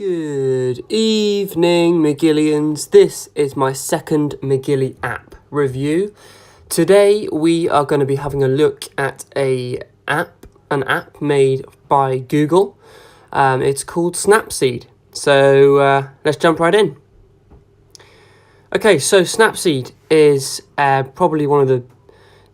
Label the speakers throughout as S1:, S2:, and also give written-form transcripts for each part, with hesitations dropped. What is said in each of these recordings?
S1: Good evening, MacGillians. This is my second MacGilli app review. Today we are going to be having a look at an app made by Google. It's called Snapseed. So let's jump right in. Okay, so Snapseed is probably one of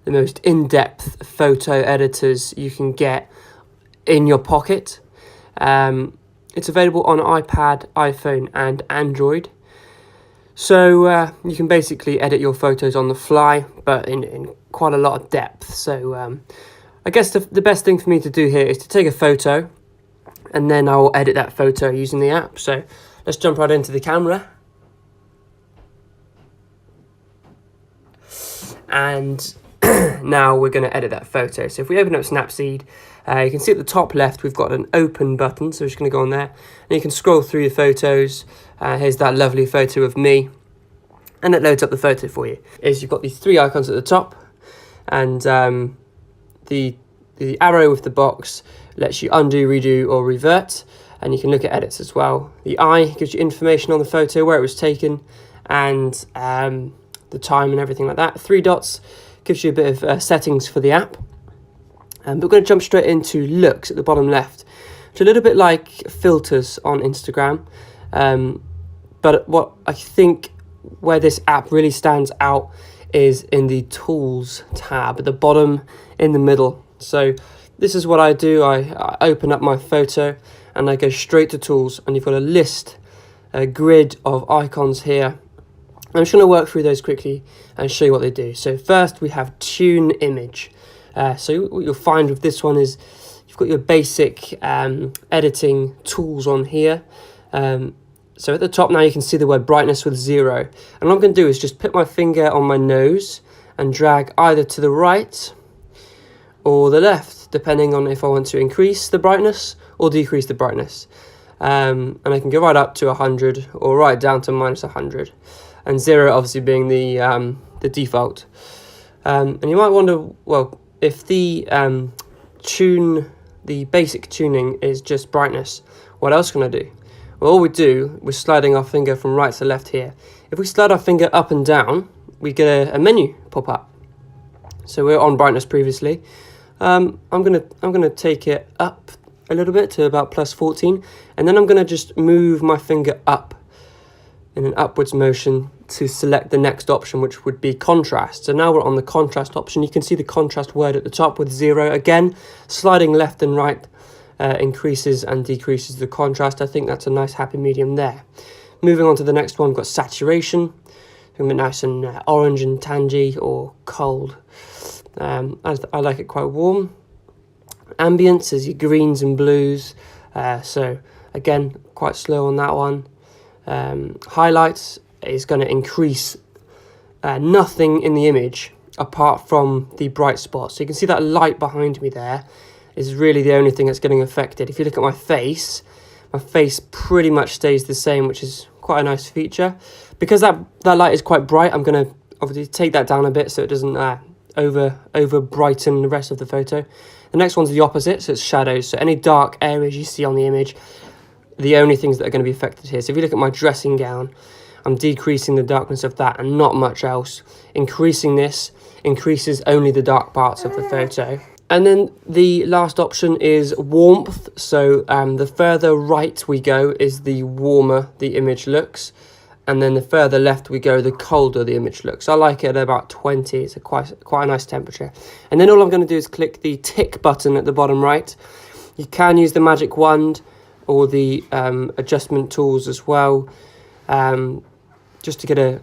S1: the most in-depth photo editors you can get in your pocket. It's available on iPad, iPhone and Android. So you can basically edit your photos on the fly, but in quite a lot of depth. So I guess the best thing for me to do here is to take a photo and then I'll edit that photo using the app. So let's jump right into the camera. And now we're going to edit that photo. So if we open up Snapseed, you can see at the top left we've got an open button, so we're just going to go on there and you can scroll through your photos. Here's that lovely photo of me, and it loads up the photo for you. You've got these three icons at the top, and the arrow with the box lets you undo, redo or revert, and you can look at edits as well. The eye gives you information on the photo, where it was taken, and the time and everything like that. Three dots gives you a bit of settings for the app. But we're going to jump straight into looks at the bottom left. It's a little bit like filters on Instagram. But what I think where this app really stands out is in the tools tab at the bottom in the middle. So this is what I do. I open up my photo and I go straight to tools, and you've got a grid of icons here. I'm just going to work through those quickly and show you what they do. So first we have tune image. So what you'll find with this one is you've got your basic editing tools on here. So at the top now you can see the word brightness with 0. And what I'm going to do is just put my finger on my nose and drag either to the right or the left, depending on if I want to increase the brightness or decrease the brightness. And I can go right up to 100 or right down to minus 100. And 0 obviously being the default. And you might wonder, well, if the basic tuning is just brightness, what else can I do? Well, all we do, we're sliding our finger from right to left here. If we slide our finger up and down, we get a menu pop up. So we're on brightness previously. I'm gonna take it up a little bit to about plus 14, and then I'm gonna just move my finger up in an upwards motion to select the next option, which would be contrast. So now we're on the contrast option. You can see the contrast word at the top with 0. Again, sliding left and right increases and decreases the contrast. I think that's a nice happy medium there. Moving on to the next one, we've got saturation. It's nice and orange and tangy or cold. I like it quite warm. Ambience is your greens and blues. So again, quite slow on that one. Highlights is going to increase nothing in the image apart from the bright spots. So you can see that light behind me there is really the only thing that's getting affected. If you look at my face pretty much stays the same, which is quite a nice feature. Because that light is quite bright, I'm going to obviously take that down a bit so it doesn't over brighten the rest of the photo. The next one's the opposite, so it's shadows. So any dark areas you see on the image, the only things that are going to be affected here. So if you look at my dressing gown, I'm decreasing the darkness of that and not much else. Increasing this increases only the dark parts of the photo. And then the last option is warmth. So the further right we go is the warmer the image looks. And then the further left we go, the colder the image looks. I like it at about 20. It's quite a nice temperature. And then all I'm going to do is click the tick button at the bottom right. You can use the magic wand or the adjustment tools as well, just to get a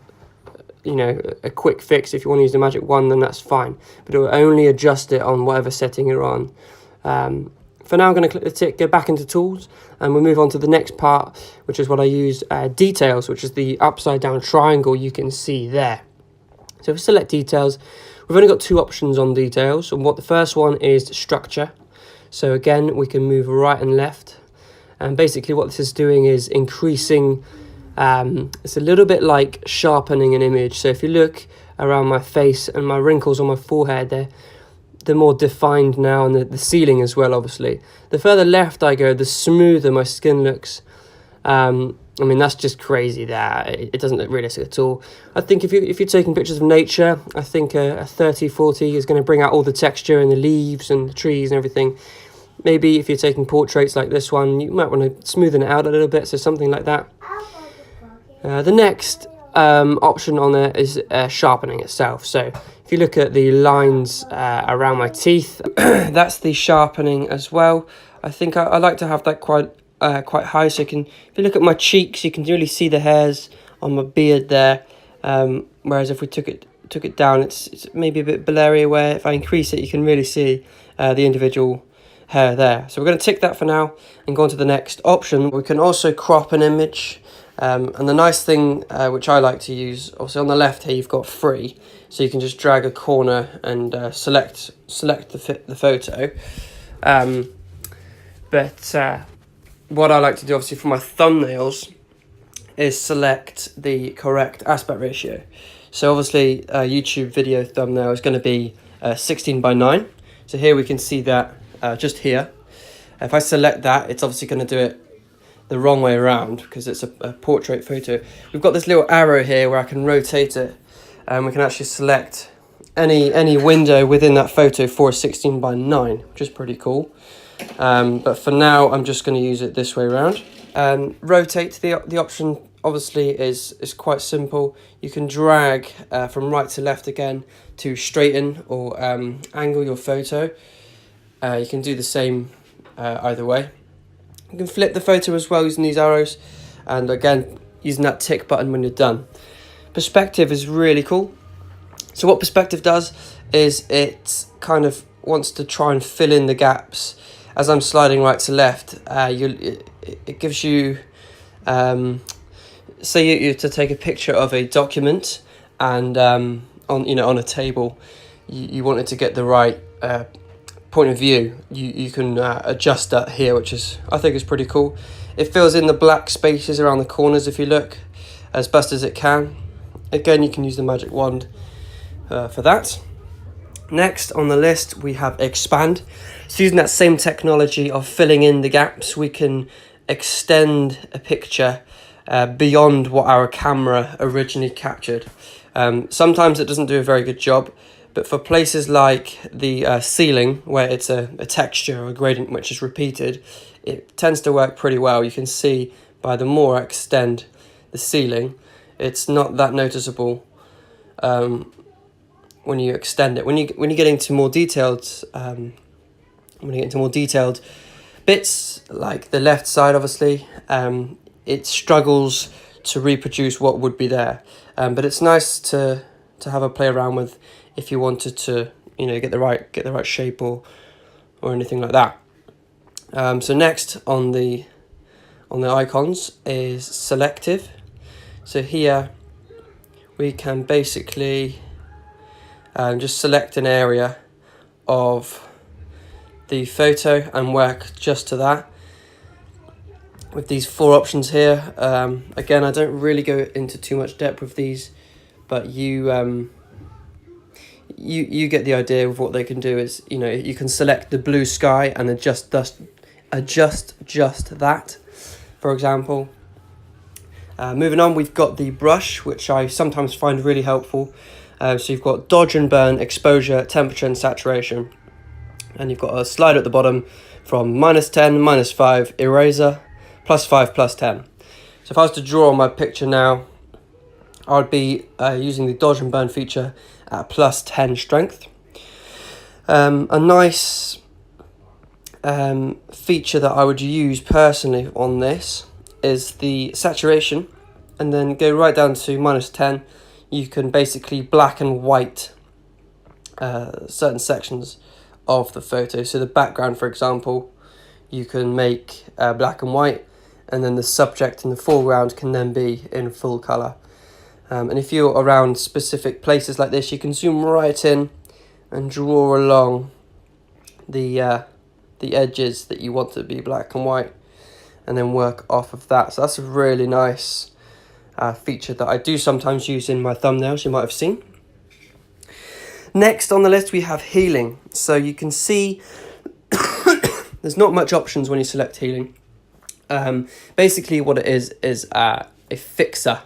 S1: quick fix. If you want to use the magic wand, then that's fine, but it will only adjust it on whatever setting you're on. For now, I'm going to click the tick, go back into tools, and we'll move on to the next part, which is what I use, details, which is the upside down triangle you can see there. So if we select details, we've only got two options on details. And what the first one is structure. So again, we can move right and left. And basically what this is doing is increasing, it's a little bit like sharpening an image. So if you look around my face and my wrinkles on my forehead, they're more defined now, and the ceiling as well, obviously. The further left I go, the smoother my skin looks. I mean, that's just crazy there. It doesn't look realistic at all. I think if you're taking pictures of nature, I think a 30-40 is going to bring out all the texture and the leaves and the trees and everything. Maybe if you're taking portraits like this one, you might want to smoothen it out a little bit, so something like that. The next option on there is sharpening itself. So if you look at the lines around my teeth, that's the sharpening as well. I think I like to have that quite high, so if you look at my cheeks, you can really see the hairs on my beard there. Whereas if we took it down, it's maybe a bit blurry, where if I increase it, you can really see the individual hair there. So we're going to tick that for now and go on to the next option. We can also crop an image. And the nice thing, which I like to use, also on the left here, you've got free, so you can just drag a corner and select the photo. But what I like to do, obviously, for my thumbnails is select the correct aspect ratio. So obviously, a YouTube video thumbnail is going to be 16:9. So here we can see that just here. If I select that, it's obviously going to do it the wrong way around because it's a portrait photo. We've got this little arrow here where I can rotate it, and we can actually select any window within that photo for 16:9, which is pretty cool. But for now, I'm just going to use it this way around. Rotate, the option obviously is quite simple. You can drag from right to left again to straighten or angle your photo. You can do the same either way. You can flip the photo as well using these arrows, and again using that tick button when you're done. Perspective is really cool. So what perspective does is it kind of wants to try and fill in the gaps. As I'm sliding right to left, it gives you, say you to take a picture of a document, and on a table, you want it to get the right point of view. You can adjust that here, which I think is pretty cool. It fills in the black spaces around the corners if you look as best as it can. Again, you can use the magic wand for that. Next on the list we have expand. So using that same technology of filling in the gaps, we can extend a picture beyond what our camera originally captured. Sometimes it doesn't do a very good job, but for places like the ceiling, where it's a texture or a gradient which is repeated, it tends to work pretty well. You can see by the more I extend the ceiling, it's not that noticeable when you extend it. When you get into more detailed bits, like the left side, obviously, it struggles to reproduce what would be there. But it's nice to have a play around with if you wanted to, get the right shape or anything like that. So next on the icons is selective. So here we can basically just select an area of the photo and work just to that with these 4 options here. Again, I don't really go into too much depth with these, but you get the idea of what they can do. Is you can select the blue sky and adjust just that, for example. Moving on, we've got the brush, which I sometimes find really helpful. So you've got dodge and burn, exposure, temperature and saturation, and you've got a slider at the bottom from -10, -5, eraser, +5, +10. So if I was to draw on my picture now, I would be using the dodge and burn feature at +10 strength. A nice feature that I would use personally on this is the saturation, and then go right down to -10. You can basically black and white certain sections of the photo. So the background, for example, you can make black and white, and then the subject in the foreground can then be in full colour. And if you're around specific places like this, you can zoom right in and draw along the edges that you want to be black and white, and then work off of that. So that's a really nice feature that I do sometimes use in my thumbnails, you might have seen. Next on the list we have healing. So you can see there's not much options when you select healing. Basically what it is a fixer.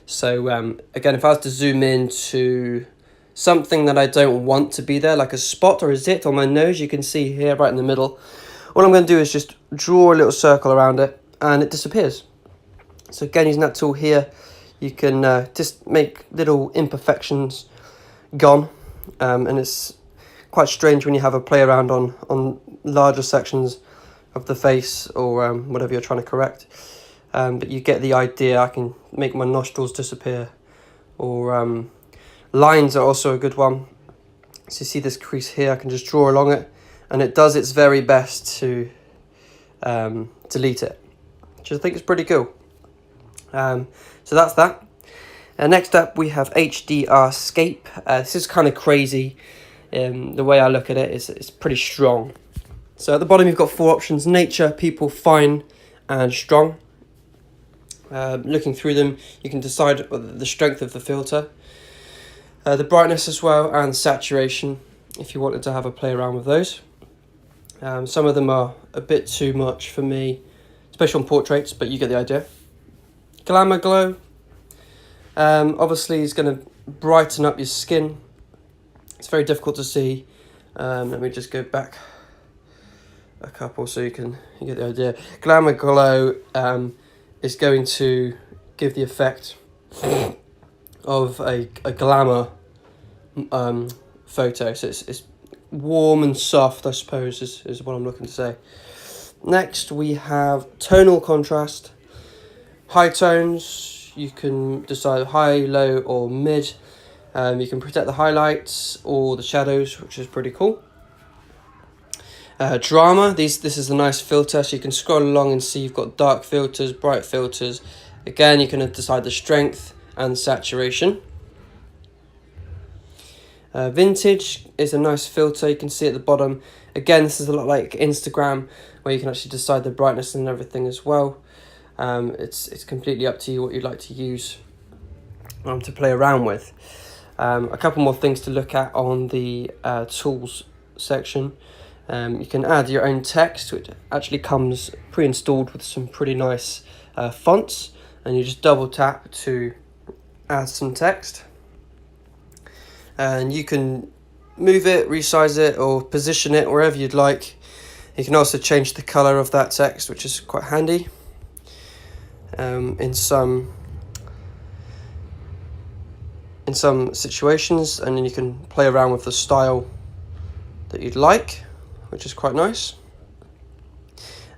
S1: So again, if I was to zoom in to something that I don't want to be there, like a spot or a zit on my nose, you can see here right in the middle, all I'm going to do is just draw a little circle around it and it disappears. So again, using that tool here, you can just make little imperfections gone, and it's quite strange when you have a play around on larger sections of the face or whatever you're trying to correct. But you get the idea. I can make my nostrils disappear, or lines are also a good one. So you see this crease here, I can just draw along it, and it does its very best to delete it, which I think is pretty cool. So that's that. Next up we have HDRscape. This is kind of crazy. The way I look at it is it's pretty strong. So at the bottom you've got 4 options: nature, people, fine, and strong. Looking through them, you can decide the strength of the filter, the brightness as well, and saturation, if you wanted to have a play around with those. Some of them are a bit too much for me, especially on portraits, but you get the idea. Glamour glow, obviously is going to brighten up your skin. It's very difficult to see. Let me just go back a couple so you get the idea. Glamour glow is going to give the effect of a glamour photo. So it's warm and soft, I suppose, is what I'm looking to say. Next we have tonal contrast. High tones, you can decide high, low, or mid. You can protect the highlights or the shadows, which is pretty cool. Drama, this is a nice filter, so you can scroll along and see you've got dark filters, bright filters. Again, you can decide the strength and saturation. Vintage is a nice filter, you can see at the bottom. Again, this is a lot like Instagram, where you can actually decide the brightness and everything as well. It's completely up to you what you'd like to use to play around with. A couple more things to look at on the tools section. You can add your own text, which actually comes pre-installed with some pretty nice fonts, and you just double tap to add some text. And you can move it, resize it, or position it wherever you'd like. You can also change the color of that text, which is quite handy. In some situations, and then you can play around with the style that you'd like, which is quite nice.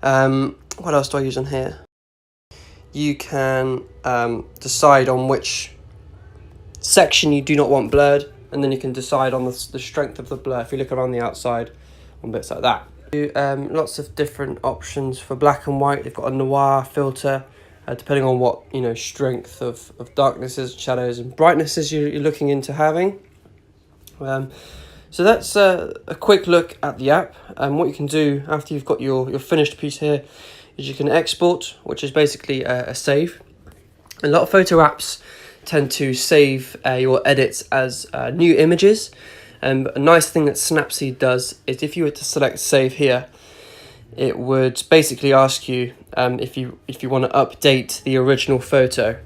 S1: What else do I use on here? You can decide on which section you do not want blurred, and then you can decide on the strength of the blur if you look around the outside on bits like that. Lots of different options for black and white. They've got a noir filter, depending on what strength of darknesses, shadows, and brightnesses you're looking into having. So that's a quick look at the app. What you can do after you've got your finished piece here is you can export, which is basically a save. A lot of photo apps tend to save your edits as new images. A nice thing that Snapseed does is if you were to select save here, it would basically ask you if you want to update the original photo.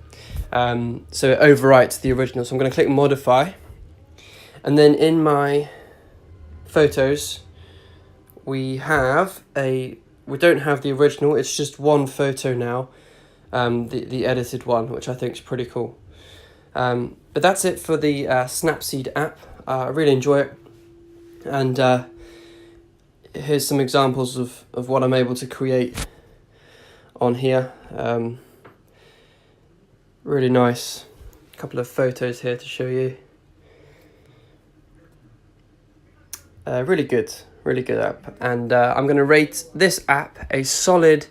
S1: So it overwrites the original. So I'm going to click modify, and then in my photos we don't have the original. It's just one photo now, the edited one, which I think is pretty cool. But that's it for the Snapseed app. I really enjoy it, and here's some examples of what I'm able to create on here. Really nice. A couple of photos here to show you. Really good app, and I'm going to rate this app a solid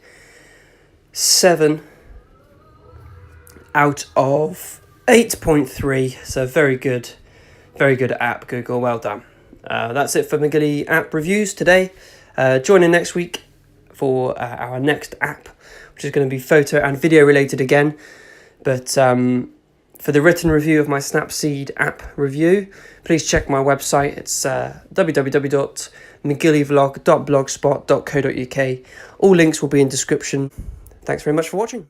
S1: 7 out of 8.3. So very good app, Google, well done. That's it for MacGilli app reviews today. Join in next week for our next app, which is going to be photo and video related again. But for the written review of my Snapseed app review, please check my website. It's www.macgillivlog.blogspot.co.uk. All links will be in description. Thanks very much for watching.